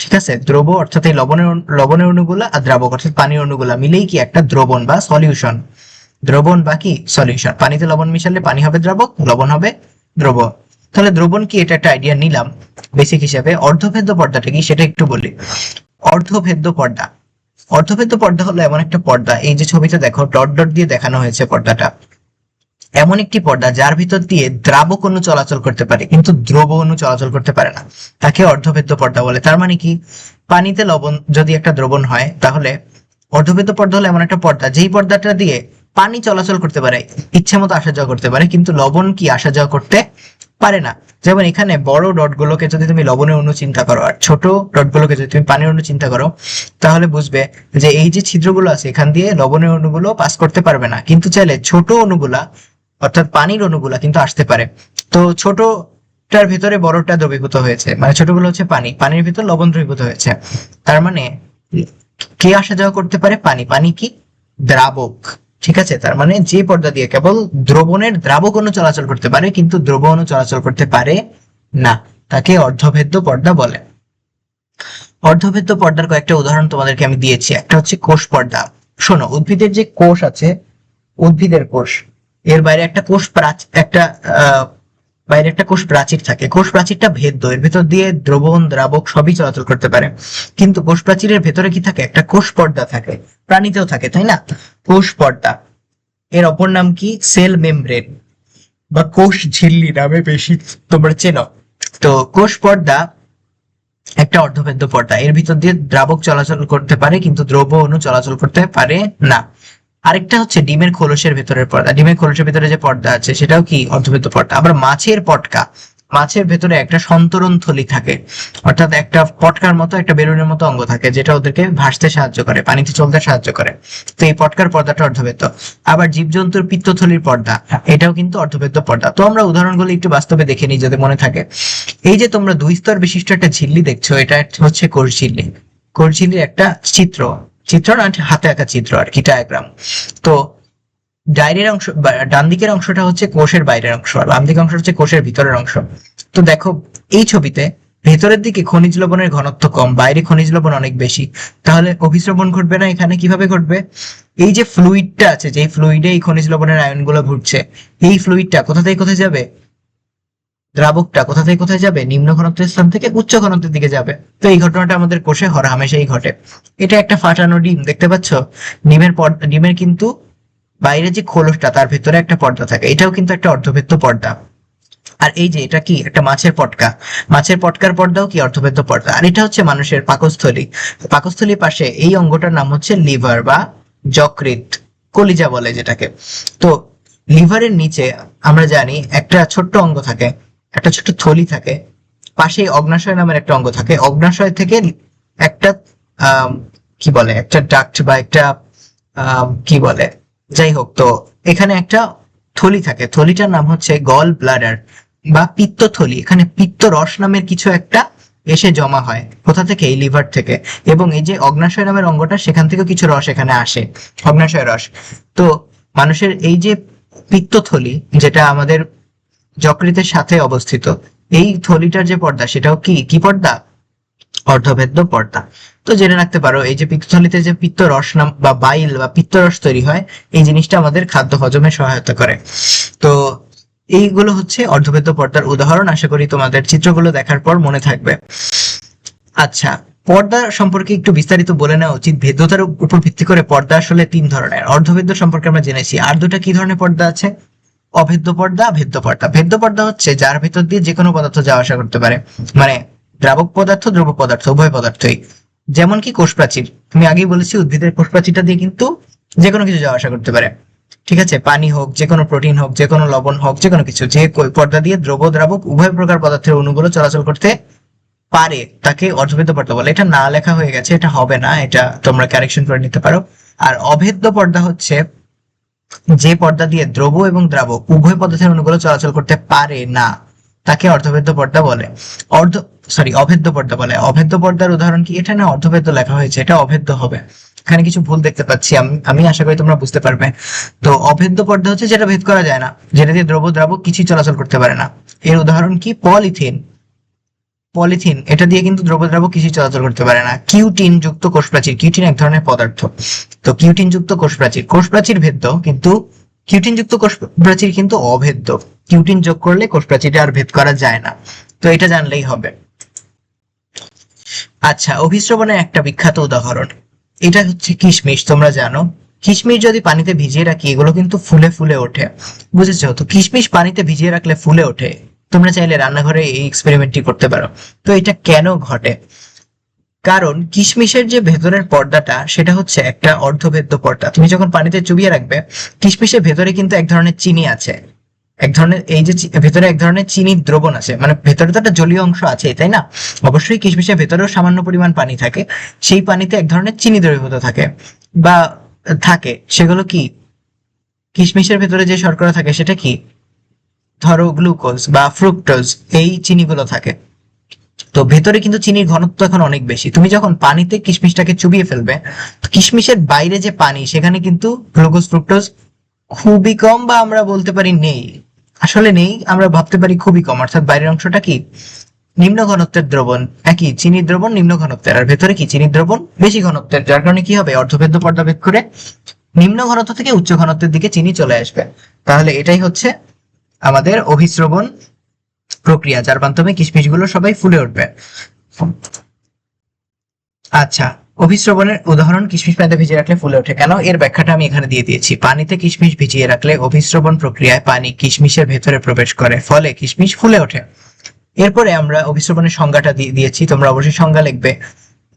ঠিক আছে, দ্রব অর্থাৎ এই লবণের অণুগুলা, আর দ্রাবক অর্থাৎ পানির অণুগুলা মিলেই কি একটা দ্রবণ বা সলিউশন। দ্রবণ বা কি সলিউশন, পানিতে লবণ মিশালে পানি হবে দ্রাবক, লবণ হবে দ্রব। তাহলে দ্রবণ কি, এটা একটা আইডিয়া নিলাম বেসিক হিসেবে। অর্ধভেদ্য পর্দাটা কি সেটা একটু বলি। অর্ধভেদ্য পর্দা, অর্ধভেদ্য পর্দা হলো এমন একটা পর্দা, এই যে ছবিতে দেখো ডট ডট দিয়ে দেখানো হয়েছে পর্দাটা, এমন একটি পর্দা যার ভিতর দিয়ে দ্রাবক অণু চলাচল করতে পারে কিন্তু দ্রব অণু চলাচল করতে পারে না, তাকে অর্ধভেদ্য পর্দা বলে। তার মানে কি, পানিতে লবণ যদি একটা দ্রবণ হয়, তাহলে অর্ধভেদ্য পর্দা হলো এমন একটা পর্দা যেই পর্দাটা দিয়ে পানি চলাচল করতে পারে, ইচ্ছে মতো আসা যাওয়া করতে পারে, কিন্তু লবণ কি আসা যাওয়া করতে পারে না। যেমন এখানে বড় ডট গুলোকে যদি তুমি লবণের অণু চিন্তা করো, আর ছোট ডট গুলোকে যদি তুমি পানির অণু চিন্তা করো, তাহলে বুঝবে যে এই যে ছিদ্রগুলো আছে এখান দিয়ে লবণের অণুগুলো পাস করতে পারবে না, কিন্তু চাইলে ছোট অণুগুলা অর্থাৎ পানির অণুগুলা কিন্তু আসতে পারে। তো ছোটটার ভিতরে বড়টা দ্রবীভূত হয়েছে, মানে ছোটগুলো হচ্ছে পানি, পানির ভিতর লবণ দ্রবীভূত হয়েছে। তার মানে কে আসা যাওয়া করতে পারে, পানি। পানি কি দ্রাবক। ঠিক আছে, তার মানে যে পর্দা দিয়ে কেবল দ্রবণের দ্রাবক অণু চলাচল করতে পারে কিন্তু দ্রব অণু চলাচল করতে পারে না, তাকে অর্ধভেদ্য পর্দা বলে। অর্ধভেদ্য পর্দার কয়েকটা উদাহরণ তোমাদেরকে আমি দিয়েছি। একটা হচ্ছে কোষ পর্দা। শোনো, উদ্ভিদের যে কোষ আছে, উদ্ভিদের কোষ, এর বাইরে একটা বাইরে একটা কোষ প্রাচীর থাকে। কোষ প্রাচীরটা ভেদ্য, এর ভেতর দিয়ে দ্রবণ দ্রাবক সবই চলাচল করতে পারে, কিন্তু কোষ প্রাচীরের ভেতরে কি থাকে, একটা কোষ পর্দা থাকে। প্রাণীতেও থাকে, তাই না? কোষ পর্দা, এর অপর নাম কি, সেল মেমব্রেন বা কোষ ঝিল্লি নামে বেশি তোমরা চেনো। তো কোষ পর্দা একটা অর্ধভেদ্য পর্দা, এর ভিতর দিয়ে দ্রাবক চলাচল করতে পারে কিন্তু দ্রব অণু চলাচল করতে পারে না। আরেকটা হচ্ছে ডিমের খোলসের ভেতরের পর্দা। ডিমের খোলসের ভেতরে যে পর্দা আছে সেটাও কি অর্ধভেদ্য পর্দা। আবার মাছের পটকা, মাছের ভেতরে একটা সন্তরণ থলি থাকে, অর্থাৎ একটা পটকার মতো একটা বেলুনের মতো অঙ্গ থাকে যেটা ওদেরকে ভাসতে সাহায্য করে, পানিতে চলতে সাহায্য করে। তো এই পটকার পর্দাটা অর্ধভেদ্য। আবার জীবজন্তুর পিত্তথলির পর্দা, এটাও কিন্তু অর্ধভেদ্য পর্দা। তো আমরা উদাহরণগুলো একটু বাস্তবে দেখে নিই যদি মনে থাকে। এই যে তোমরা 2 স্তর বিশিষ্ট একটা ঝিল্লি দেখছো, এটা হচ্ছে কোষ ঝিল্লি। কোষ ঝিল্লির একটা চিত্র, না হাতে আঁকা চিত্র আর কি, ডায়াগ্রাম। তো ডাইরের অংশ, ডান দিকের অংশটা হচ্ছে কোষের বাইরের অংশ, আর বাম দিকের অংশ হচ্ছে কোষের ভিতরের অংশ। তো দেখো এই ছবিতে ভেতরের দিকে খনিজ লবণের ঘনত্ব কম, বাইরে খনিজ লবণ অনেক বেশি, তাহলে অভিস্রবণ ঘটবে না। এখানে কিভাবে ঘটবে, এই যে ফ্লুইডটা আছে, যে ফ্লুইডে এই খনিজ লবণের আয়ন গুলো ঘুরছে, এই ফ্লুইডটা কোথা থেকে কোথায় যাবে, দ্রাবকটা কোথা থেকে কোথায় যাবে, নিম্ন ঘনত্বের স্থান থেকে উচ্চ ঘনত্বের দিকে যাবে। তো এই ঘটনাটা আমাদের কোষে হরহামেশাই ঘটে। এটা একটা ফাটানো ডিম দেখতে পাচ্ছ, ডিমের কিন্তু বাইরে যে খোলসটা তার ভেতরে একটা পর্দা থাকে, এটাও কিন্তু একটা অর্ধভেদ্য পর্দা। আর এই যে এটা কি, একটা মাছের পটকা, মাছের পটকার পর্দাও কি অর্ধভেদ্য পর্দা। আর এটা হচ্ছে মানুষের পাকস্থলী, পাকস্থলীর পাশে এই অঙ্গটার নাম হচ্ছে লিভার বা যকৃৎ, কলিজা বলে যেটাকে। তো লিভারের নিচে আমরা জানি একটা ছোট্ট অঙ্গ থাকে, একটা ছোট্ট থলি থাকে, পাশে অগ্নাশয় নামের একটা অঙ্গ থাকে। অগ্নাশয় থেকে একটা কি বলে, একটা ডাক্ট বা একটা কি বলে, যাই হোক, তো এখানে একটা থলি থাকে, থলিটার নাম হচ্ছে গল ব্লাডার বা পিত্তথলি। এখানে পিত্ত রস নামের কিছু একটা এসে জমা হয়, কোথা থেকে, এই লিভার থেকে। এবং এই যে অগ্নাশয় নামের অঙ্গটা, সেখান থেকে কিছু রস এখানে আসে, অগ্নাশয় রস। তো মানুষের এই যে পিত্তথলি, যেটা আমাদের যকৃতের সাথে অবস্থিত, এই থলিটার যে পর্দা সেটাও কি কি পর্দা, অর্ধভেদ্য পর্দা। তো জেনে রাখতে পারো, এই যে পিত্তথলিতে যে পিত্ত রস নাম বা বাইল বা পিত্ত রস তৈরি হয়, এই জিনিসটা আমাদের খাদ্য হজমে সহায়তা করে। তো এইগুলো হচ্ছে অর্ধভেদ্য পর্দার উদাহরণ। আশা করি তোমাদের চিত্রগুলো দেখার পর মনে থাকবে। আচ্ছা, পর্দা সম্পর্কে একটু বিস্তারিত বলে নেওয়া উচিত। ভেদ্যতার উপর ভিত্তি করে পর্দা আসলে 3 ধরনের। অর্ধভেদ্য সম্পর্কে আমরা জেনেছি, আর 2টা কি ধরনের পর্দা আছে, অভেদ্য পর্দা, ভেদ্য পর্দা। ভেদ্য পর্দা হচ্ছে যার ভেতর দিয়ে যে কোনো পদার্থ যাওয়া আসা করতে পারে, মানে দ্রাবক পদার্থ, দ্রব পদার্থ, উভয় পদার্থই। যেমন কি কোষ প্রাচীর, তুমি আগেই বলেছি উদ্ভিদের কোষ প্রাচীরটা দিয়ে কিন্তু যে কোনো কিছু যাওয়া আসা করতে পারে। ঠিক আছে, পানি হোক, যে কোনো প্রোটিন হোক, যে কোনো লবণ হোক, যে কোনো কিছু, যে পর্দা দিয়ে দ্রব দ্রাবক উভয় প্রকার পদার্থের অণুগুলো চলাচল করতে পারে তাকে অর্ধভেদ্য পর্দা বলে। এটা না লেখা হয়ে গেছে, এটা হবে না, এটা তোমরা কারেকশন করে নিতে পারো। আর অভেদ্য পর্দা হচ্ছে যে পর্দা দিয়ে দ্রব এবং দ্রাবক উভয় পদার্থের অণুগুলো চলাচল করতে পারে না তাকে অর্ধভেদ্য পর্দা বলে। অর্ধ সরি অভেদ্য পর্দা বলে। অভেদ্য পর্দার উদাহরণ কি? এটা না অর্ধভেদ্য লেখা হয়েছে, এটা অভেদ্য হবে। এখানে কিছু ভুল দেখতে পাচ্ছি, আমি আশা করি তোমরা বুঝতে পারবে। তো অভেদ্য পর্দা হচ্ছে যেটা ভেদ করা যায় না, যেটা দিয়ে দ্রব দ্রাবক কিছুই চলাচল করতে পারে না। এর উদাহরণ কি? পলিথিন। পলিথিন এটা দিয়ে কিন্তু দ্রব দ্রাবক কিছুই চলাচল করতে পারে না। কিউটিন যুক্ত কোষ প্রাচীর। কিউটিন এক ধরনের পদার্থ। তো কিউটিন যুক্ত কোষ প্রাচীর, কোষ প্রাচীর ভেদ্য, কিন্তু কিউটিন যুক্ত কোষ প্রাচীর কিন্তু অভেদ্য। কিউটিন যোগ করলে কোষ প্রাচীরটা আর ভেদ করা যায় না। তো এটা জানলেই হবে। আচ্ছা, অভিস্রবণের একটা বিখ্যাত উদাহরণ, এটা হচ্ছে কিশমিশ। তোমরা জানো কিশমিশ যদি পানিতে ভিজিয়ে রাখি এগুলো কিন্তু ফুলে ফুলে ওঠে, বুঝেছো? তো কিশমিশ পানিতে ভিজিয়ে রাখলে ফুলে ওঠে। তোমরা চাইলে রান্নাঘরে এই এক্সপেরিমেন্টটি করতে পারো। তো এটা কেন ঘটে? কারণ কিশমিশের যে ভেতরের পর্দাটা সেটা হচ্ছে একটা অর্ধভেদ্য পর্দা। তুমি যখন পানিতে চুবিয়ে রাখবে, কিশমিশের ভেতরে কিন্তু এক ধরনের চিনি আছে, এক ধরনের এই যে ভেতরে এক ধরনের চিনির দ্রবণ আছে, মানে ভেতরে তো একটা জলীয় অংশ আছে, তাই না? অবশ্যই কিশমিশের ভেতরেও সামান্য পরিমাণ পানি থাকে, সেই পানিতে এক ধরনের চিনি দ্রবীভূত থাকে বা থাকে। সেগুলো কি? কিশমিশের ভেতরে যে শর্করা থাকে সেটা কি? ধরো গ্লুকোজ বা ফ্রুক্টোজ, এই চিনিগুলো থাকে। তো ভেতরে কিন্তু চিনির ঘনত্ব এখন অনেক বেশি। তুমি যখন পানিতে কিশমিশটাকে চুবিয়ে ফেলবে, তো কিশমিশের বাইরে যে পানি সেখানে কিন্তু গ্লুকোজ ফ্রুক্টোজ খুবই কম, বা আমরা বলতে পারি নেই। আসলে নেই, আমরা ভাবতে পারি খুবই কম, অর্থাৎ বাইরের অংশটা কি? নিম্ন ঘনত্বের দ্রবণ। একই চিনির দ্রবণ নিম্ন ঘনত্বের, আর ভেতরে কি? চিনির দ্রবণ বেশি ঘনত্বের। যার কারণে কি হবে? অর্ধভেদ্য পর্দা ভেদ করে নিম্ন ঘনত্ব থেকে উচ্চ ঘনত্বের দিকে চিনি চলে আসবে। তাহলে এটাই হচ্ছে আমাদের অভিস্রবণ প্রক্রিয়া, যার মাধ্যমে কিশমিশগুলো সবাই ফুলে উঠবে। আচ্ছা, অভিস্রবণের উদাহরণ, কিশমিশ পানিতে ভিজিয়ে রাখলে ফুলে ওঠে কেন, এর ব্যাখ্যাটা আমি এখানে দিয়ে দিয়েছি। পানিতে কিশমিশ ভিজিয়ে রাখলে অভিস্রবণ প্রক্রিয়ায় পানি কিশমিশের ভেতরে প্রবেশ করে, ফলে কিশমিশ ফুলে ওঠে। এরপরে আমরা অভিস্রবণের সংজ্ঞাটা দিয়েছি, তোমরা অবশ্যই সংজ্ঞা লিখবে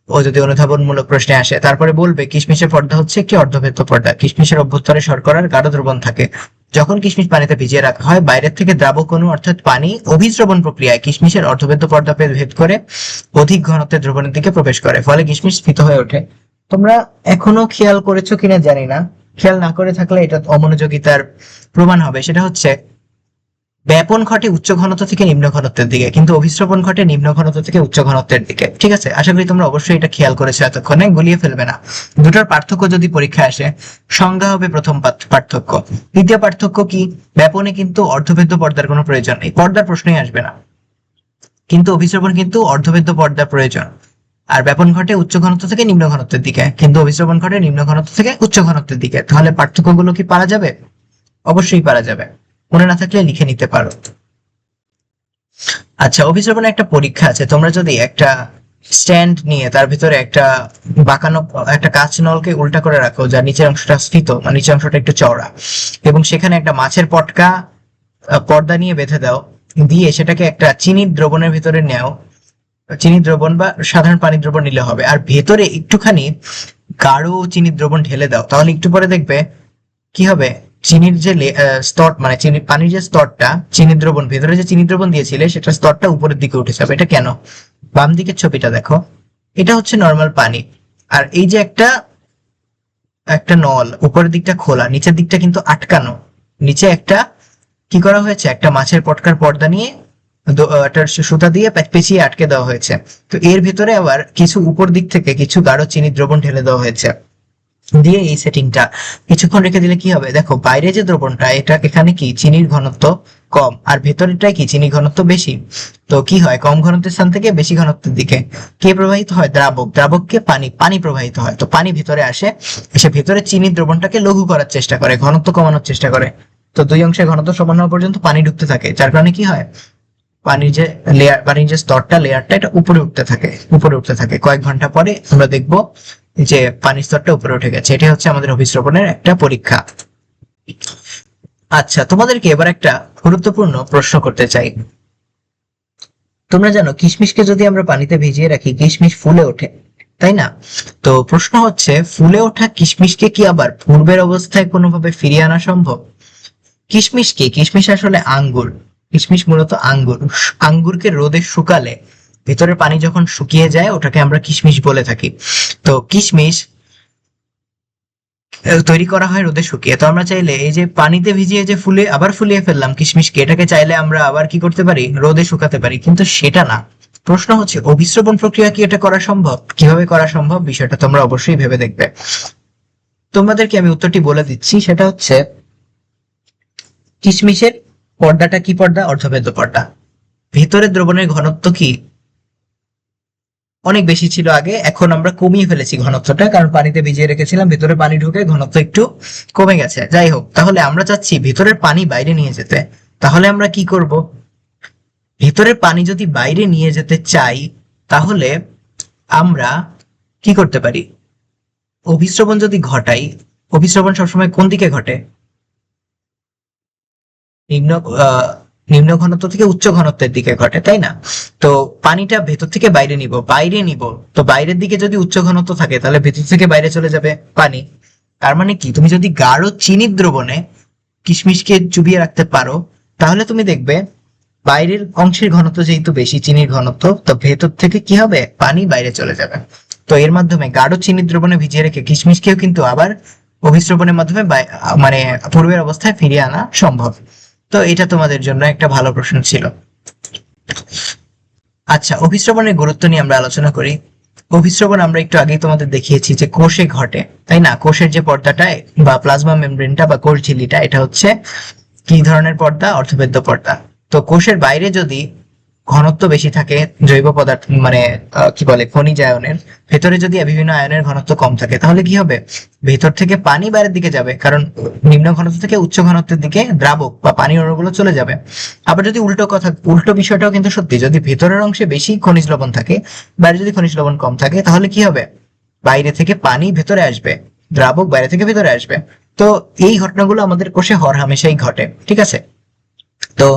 ও যদি অনুধাবনমূলক প্রশ্নে আসে। তারপরে বলবে কিশমিশের পর্দা হচ্ছে একটি অর্ধভেদ্য পর্দা। কিশমিশের অভ্যন্তরে শর্করার গাঢ় দ্রবণ থাকে। যখন কিশমিশ পানিতে ভিজিয়ে রাখা হয়, বাইরের থেকে দ্রাবক অণু অর্থাৎ পানি অভিস্রবণ প্রক্রিয়ায় কিশমিশের অর্ধভেদ্য পর্দা ভেদ করে অধিক ঘনত্বের দ্রবণের দিকে প্রবেশ করে, ফলে কিশমিশ স্ফীত হয়ে ওঠে। তোমরা এখনো খেয়াল করেছো কিনা জানি না, খেয়াল না করে থাকলে এটা অমনোযোগিতার প্রমাণ হবে। সেটা হচ্ছে ব্যাপন ঘটে উচ্চ ঘনত্ব থেকে নিম্ন ঘনত্বের দিকে, কিন্তু অভিস্রবণ ঘটে নিম্ন ঘনত্ব থেকে উচ্চ ঘনত্বের দিকে। ঠিক আছে, আশা করি তোমরা অবশ্যই এটা খেয়াল করেছো, এতক্ষণে গুলিয়ে ফেলবে না। দুটোর পার্থক্য যদি পরীক্ষা আসে, সংজ্ঞা হবে প্রথম পার্থক্য। দ্বিতীয় পার্থক্য কি? ব্যাপনে কিন্তু অর্ধভেদ্য পর্দার কোনো প্রয়োজন নেই, পর্দার প্রশ্নই আসবে না। কিন্তু অভিস্রবণ কিন্তু অর্ধভেদ্য পর্দার প্রয়োজন। আর ব্যাপন ঘটে উচ্চ ঘনত্ব থেকে নিম্ন ঘনত্বের দিকে, কিন্তু অভিস্রবণ ঘটে নিম্ন ঘনত্ব থেকে উচ্চ ঘনত্বের দিকে। তাহলে পার্থক্যগুলো কি পারা যাবে? অবশ্যই পারা যাবে, মনে না থাকলে লিখে নিতে পারো। আচ্ছা, অভিস্রবণে একটা পরীক্ষা আছে। তোমরা যদি একটা স্ট্যান্ড নিয়ে তার ভিতরে একটা বাঁকানো একটা কাঁচ নলকে উল্টা করে রাখো, যার নিচের অংশটা স্ফীত, মানে নিচের অংশটা একটু চওড়া, এবং সেখানে একটা মাছের পটকা পর্দা নিয়ে বেঁধে দাও, দিয়ে সেটাকে একটা চিনির দ্রবণের ভিতরে নেও। চিনির দ্রবণ বা সাধারণ পানির দ্রবণ নিলে হবে, আর ভেতরে একটুখানি গাঢ় চিনির দ্রবণ ঢেলে দাও। তাহলে একটু পরে দেখবে কি হবে, চিনির যে স্তর, মানে চিনির পানির যে স্তরটা, চিনির দ্রবণ ভেতরে যে চিনির দ্রবণ দিয়েছিলে সেটা স্তরটা উপরের দিকে উঠে যাবে। এটা কেন? বাম দিকের ছবিটা দেখো, এটা হচ্ছে নর্মাল পানি, আর এই যে একটা একটা নল, উপরের দিকটা খোলা, নিচের দিকটা কিন্তু আটকানো। নিচে একটা কি করা হয়েছে, একটা মাছের পটকার পর্দা নিয়ে একটা সুতা দিয়ে পেঁচিয়ে আটকে দেওয়া হয়েছে। তো এর ভেতরে আবার কিছু উপর দিক থেকে কিছু গাঢ় চিনির দ্রবণ ঢেলে দেওয়া হয়েছে, দিয়ে এই সেটিংটা কিছুক্ষণ রেখে দিলে কি হবে, দেখো বাইরে যে দ্রবণটা, এটা এখানে কি চিনির ঘনত্ব কম, আর ভেতরেরটাই কি চিনির ঘনত্ব বেশি। তো কি হয়, কম ঘনত্বের স্থান থেকে বেশি ঘনত্বের দিকে কে প্রবাহিত হয়? দ্রাবক। দ্রাবককে পানি, পানি প্রবাহিত হয়। তো পানি ভিতরে আসে, এসে ভেতরে চিনির দ্রবণটাকে লঘু করার চেষ্টা করে, ঘনত্ব কমানোর চেষ্টা করে। তো দুই অংশের ঘনত্ব সমান হওয়া পর্যন্ত পানি ঢুকতে থাকে, যার কারণে কি হয়, পানির যে লেয়ার, পানির যে স্তরটা, লেয়ারটা, এটা উপরে উঠতে থাকে, উপরে উঠতে থাকে। কয়েক ঘন্টা পরে আমরা দেখবো যে পানির স্তরটা উপরে উঠে গেছে। এটাই হচ্ছে আমাদের অভিস্রবণের একটা পরীক্ষা। আচ্ছা, তোমাদেরকে এবার একটা গুরুত্বপূর্ণ প্রশ্ন করতে চাই। তোমরা জানো কিশমিশকে যদি আমরা পানিতে ভিজিয়ে রাখি, কিশমিশ ফুলে ওঠে, তাই না? তো প্রশ্ন হচ্ছে, ফুলে ওঠা কিশমিশকে কি আবার পূর্বের অবস্থায় কোনোভাবে ফিরিয়ে আনা সম্ভব? কিশমিশ কি? কিশমিশ আসলে আঙ্গুর। কিশমিশ মূলত আঙ্গুর। আঙ্গুরকে রোদে শুকালে ভিতরের পানি যখন শুকিয়ে যায় ওটাকে আমরা কিশমিশ বলে থাকি। তো কিশমিশ তৈরি করা হয় রোদে শুকিয়ে। তো আমরা চাইলে এই যে পানিতে ভিজিয়ে যে আবার ফুলিয়ে ফেললাম কিশমিশকে, এটাকে চাইলে আমরা আবার কি করতে পারি, রোদে শুকাতে পারি, কিন্তু সেটা না। প্রশ্ন হচ্ছে অভিস্রবণ প্রক্রিয়া কি এটা করা সম্ভব? কিভাবে করা সম্ভব বিষয়টা তোমরা অবশ্যই ভেবে দেখবে। তোমাদেরকে আমি উত্তরটি বলে দিচ্ছি, সেটা হচ্ছে কিশমিশের পর্দাটা কি পর্দা? অর্ধবেদ্য পর্দা। ভেতরের দ্রবণের ঘনত্ব কি অনেক বেশি ছিল আগে, এখন আমরা কমিয়ে ফেলেছি ঘনত্বটা, কারণ পানিতে ভিজিয়ে রেখেছিলাম, ভেতরে পানি ঢুকে ঘনত্ব একটু কমে গেছে। যাই হোক, তাহলে আমরা চাচ্ছি ভেতরের পানি বাইরে নিয়ে যেতে। তাহলে আমরা কি করব? ভেতরের পানি যদি বাইরে নিয়ে যেতে চাই, তাহলে আমরা কি করতে পারি? অভিস্রবণ যদি ঘটাই, অভিস্রবণ সবসময় কোন দিকে ঘটে? নিম্ন আহ, নিম্ন ঘনত্ব থেকে উচ্চ ঘনত্বের দিকে ঘটে, তাই না? তো পানিটা ভেতর থেকে বাইরে নিব। তো বাইরের দিকে যদি উচ্চ ঘনত্ব থাকে তাহলে ভেতর থেকে বাইরে চলে যাবে পানি। তার মানে কি, তুমি যদি গাঢ় চিনির দ্রবণে কিশমিশকে চুবিয়ে রাখতে পারো, তাহলে তুমি দেখবে বাইরের অংশের ঘনত্ব যেহেতু বেশি, চিনির ঘনত্ব, তো ভেতর থেকে কি হবে, পানি বাইরে চলে যাবে। তো এর মাধ্যমে গাঢ় চিনির দ্রবণে ভিজিয়ে রেখে কিশমিশকেও কিন্তু আবার অভিস্রবণের মাধ্যমে মানে পূর্বের অবস্থায় ফিরিয়ে আনা সম্ভব। তো এটা তোমাদের জন্য একটা ভালো প্রশ্ন ছিল। আচ্ছা, অভিস্রবণের গুরুত্ব নিয়ে আমরা আলোচনা করি। অভিস্রবণ আমরা একটু আগেই তোমাদের দেখিয়েছি যে কোষে ঘটে, তাই না? কোষের যে পর্দাটা বা প্লাজমা মেমব্রেনটা বা কোষ ঝিল্লিটা, এটা হচ্ছে কি ধরনের পর্দা? অর্ধবেদ্য পর্দা। তো কোষের বাইরে যদি ঘনত্ব বেশি থাকে জৈব পদার্থ মানে কি বলে, খনিজ আয়নের, ভেতরে যদি বিভিন্ন আয়নের ঘনত্ব কম থাকে, তাহলে কি হবে? ভেতর থেকে পানি বাইরের দিকে যাবে, কারণ নিম্ন ঘনত্ব থেকে উচ্চ ঘনত্বের দিকে দ্রাবক বা পানির অণুগুলো চলে যাবে। আবার যদি উল্টো বিষয়টাও কিন্তু সত্যি, যদি ভেতরের অংশে বেশি খনিজ লবণ থাকে, বাইরে যদি খনিজ লবণ কম থাকে, তাহলে কি হবে? বাইরে থেকে পানি ভেতরে আসবে, দ্রাবক বাইরে থেকে ভেতরে আসবে। তো এই ঘটনাগুলো আমাদের কোষে হরহামেশাই ঘটে, ঠিক আছে? তো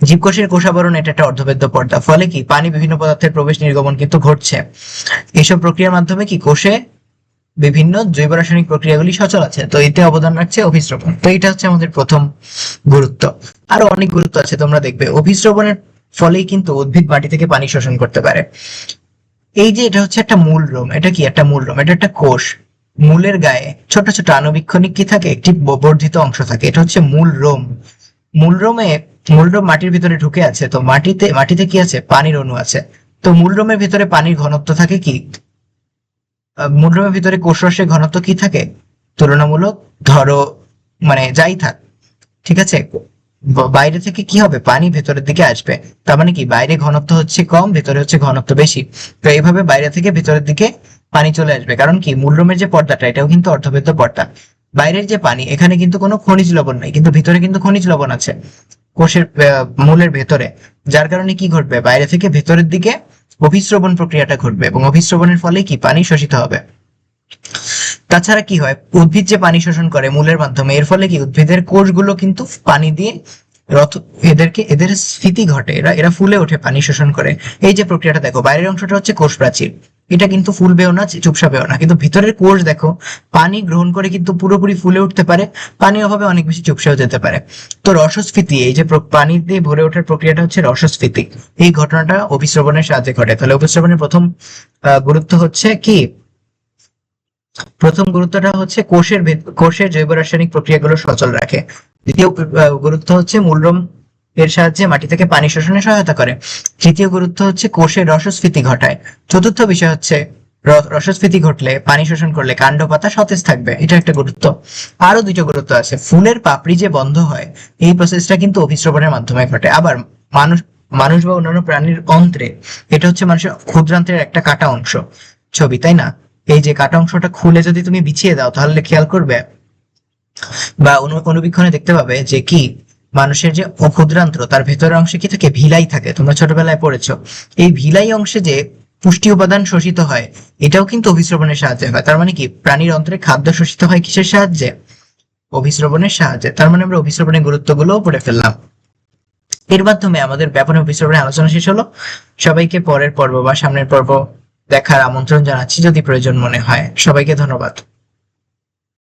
জীবকোষের কোষাবরণ এটা একটা অর্ধবেদ্য পর্দা, ফলে কি পানি বিভিন্ন পদার্থের প্রবেশ নির্গমন কিন্তু ঘটছে। এইসব প্রক্রিয়ার মাধ্যমে কি কোষে বিভিন্ন জৈব রাসায়নিক প্রক্রিয়াগুলি সচল আছে, তো এতে অবদান রাখছে অভিস্রবণ। তো এটা হচ্ছে আমাদের প্রথম গুরুত্ব। আরো অনেক গুরুত্ব আছে, তোমরা দেখবে অভিস্রবণের ফলেই কিন্তু উদ্ভিদ মাটি থেকে পানি শোষণ করতে পারে। এই যে এটা হচ্ছে একটা মূল রোম, এটা কি একটা মূল রোম? এটা একটা কোষ। মূলের গায়ে ছোট ছোট আণুবীক্ষণিক কি থাকে? একটি বর্ধিত অংশ থাকে, এটা হচ্ছে মূল রোম। মূলরোমে মূলরোম মাটির ভিতরে ঢুকে আছে, তো মাটিতে কি আছে? পানির অণু আছে। তো মূলরোমের ভিতরে পানির ঘনত্ব থাকে কি? মূলরোমের ভিতরে কোষরসের ঘনত্ব কি থাকে? তুলনামূলক, ধরো মানে যাই থাক, ঠিক আছে, বাইরে থেকে কি হবে? পানি ভেতরের দিকে আসবে। তার মানে কি, বাইরে ঘনত্ব হচ্ছে কম, ভেতরে হচ্ছে ঘনত্ব বেশি। তো এইভাবে বাইরে থেকে ভেতরের দিকে পানি চলে আসবে, কারণ কি, মূলরোমের যে পর্দাটা এটাও কিন্তু অর্ধবেদ্য পর্দা। বাইরের যে পানি, এখানে কিন্তু কোনো খনিজ লবণ নাই, কিন্তু ভিতরে কিন্তু খনিজ লবণ আছে কোষের মূলের ভেতরে। যার কারণে কি ঘটবে? বাইরে থেকে ভেতরের দিকে অভিস্রবণ প্রক্রিয়াটা ঘটবে, এবং অভিস্রবণের ফলে কি, পানি শোষিত হবে। তাছাড়া কি হয়, উদ্ভিদ যে পানি শোষণ করে মূলের মাধ্যমে, এর ফলে কি, উদ্ভিদের কোষগুলো কিন্তু পানি দিয়ে রথ এদের স্ফীতি ঘটে, এরা এরা ফুলে ওঠে পানি শোষণ করে। এই যে প্রক্রিয়াটা দেখো, বাইরের অংশটা হচ্ছে কোষ প্রাচীর, এটা কিন্তু ফুলবেও না, চুপসাবেও না, কিন্তু ভিতরের কোষ দেখো পানি গ্রহণ করে কিন্তু পুরোপুরি ফুলে উঠতে পারে, পানির অভাবে অনেক বেশি চুপসেও যেতে পারে। তো রসস্ফীতি, এই যে পানি দিয়ে ভরে ওঠার প্রক্রিয়াটা হচ্ছে রসস্ফীতি। এই ঘটনাটা অভিস্রবণের সাহায্যে ঘটে। তাহলে অভিস্রবণের প্রথম গুরুত্ব হচ্ছে কি, প্রথম গুরুত্বটা হচ্ছে কোষের জৈব রাসায়নিক প্রক্রিয়াগুলো সচল রাখে। দ্বিতীয় গুরুত্ব হচ্ছে মূলরোম এর সাহায্যে মাটি থেকে পানি শোষণে সহায়তা করে। তৃতীয় গুরুত্ব হচ্ছে কোষের রসস্ফীতি ঘটায়। চতুর্থ বিষয় হচ্ছে রসস্ফীতি ঘটলে, পানি শোষণ করলে কাণ্ড পাতা সতেজ থাকবে, এটা একটা গুরুত্ব। আরো দুটো গুরুত্ব আছে। ফুলের পাপড়ি যে বন্ধ হয়, এই প্রসেসটা কিন্তু অভিস্রবণের মাধ্যমে ঘটে। আবার মানুষ মানুষ বা অন্যান্য প্রাণীর অন্ত্রে, এটা হচ্ছে মানুষের ক্ষুদ্রান্ত্রের একটা কাটা অংশ ছবি, তাই না? এই যে কাটা অংশটা খুলে যদি তুমি বিছিয়ে দাও, তাহলে খেয়াল করবে বা অনুবীক্ষণে দেখতে পাবে যে কি, মানুষের যে ক্ষুদ্রান্ত্র তার ভেতরের অংশে কি থাকে? ভিলাই থাকে, তোমরা ছোটবেলায় পড়েছো। এই ভিলাই অংশে যে পুষ্টি উপাদান শোষিত হয়, এটাও কিন্তু অভিস্রবণের সাহায্যে হয়। তার মানে কি, প্রাণীর অন্ত্রে খাদ্য শোষিত হয় কিসের সাহায্যে? অভিস্রবণের সাহায্যে। তার মানে আমরা অভিস্রবণের গুরুত্বগুলো পড়ে ফেললাম। এর মাধ্যমে আমাদের ব্যাপন অভিস্রবণের আলোচনা শেষ হলো। সবাইকে পরের পর্ব বা সামনের পর্ব দেখার আমন্ত্রণ জানাচ্ছি যদি প্রয়োজন মনে হয়। সবাইকে ধন্যবাদ।